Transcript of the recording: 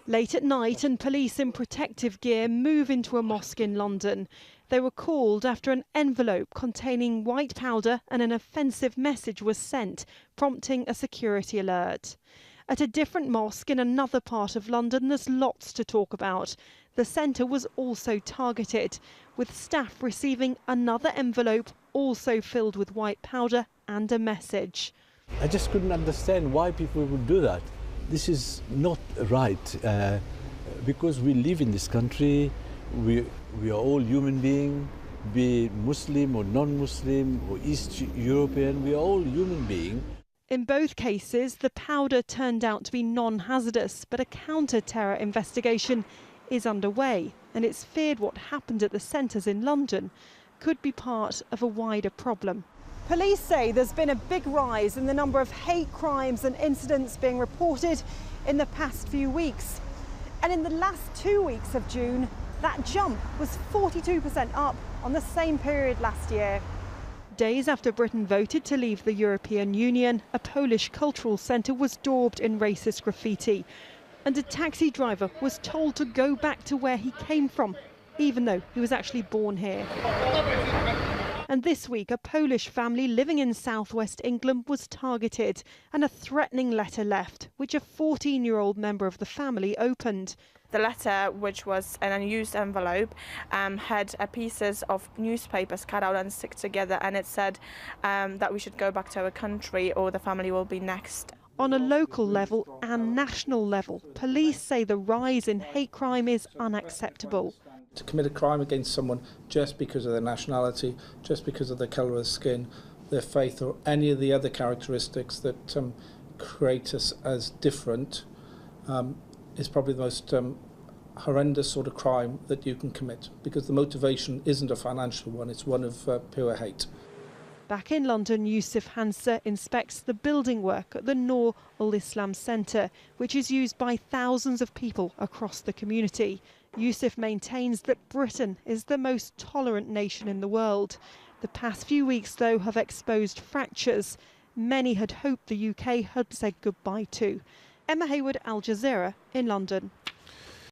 Late at night, and police in protective gear move into a mosque in London. They were called after an envelope containing white powder and an offensive message was sent, prompting a security alert. At a different mosque in another part of London, there's lots to talk about. The centre was also targeted, with staff receiving another envelope also filled with white powder and a message. I just couldn't understand why people would do that. This is not right, because we live in this country, we are all human beings, be it Muslim or non-Muslim or East European, we are all human beings. In both cases, the powder turned out to be non-hazardous, but a counter-terror investigation is underway, and it's feared what happened at the centres in London could be part of a wider problem. Police say there's been a big rise in the number of hate crimes and incidents being reported in the past few weeks. And in the last 2 weeks of June, that jump was 42% up on the same period last year. Days after Britain voted to leave the European Union, a Polish cultural centre was daubed in racist graffiti. And a taxi driver was told to go back to where he came from, even though he was actually born here. And this week, a Polish family living in southwest England was targeted and a threatening letter left, which a 14-year-old member of the family opened. The letter, which was an unused envelope, had pieces of newspapers cut out and stick together, and it said that we should go back to our country or the family will be next. On a local level and national level, police say the rise in hate crime is unacceptable. To commit a crime against someone just because of their nationality, just because of their colour of skin, their faith, or any of the other characteristics that create us as different is probably the most horrendous sort of crime that you can commit, because the motivation isn't a financial one, it's one of pure hate. Back in London, Yusuf Hansa inspects the building work at the Noor al-Islam Centre, which is used by thousands of people across the community. Yusuf maintains that Britain is the most tolerant nation in the world. The past few weeks, though, have exposed fractures many had hoped the UK had said goodbye to. Emma Hayward, Al Jazeera in London.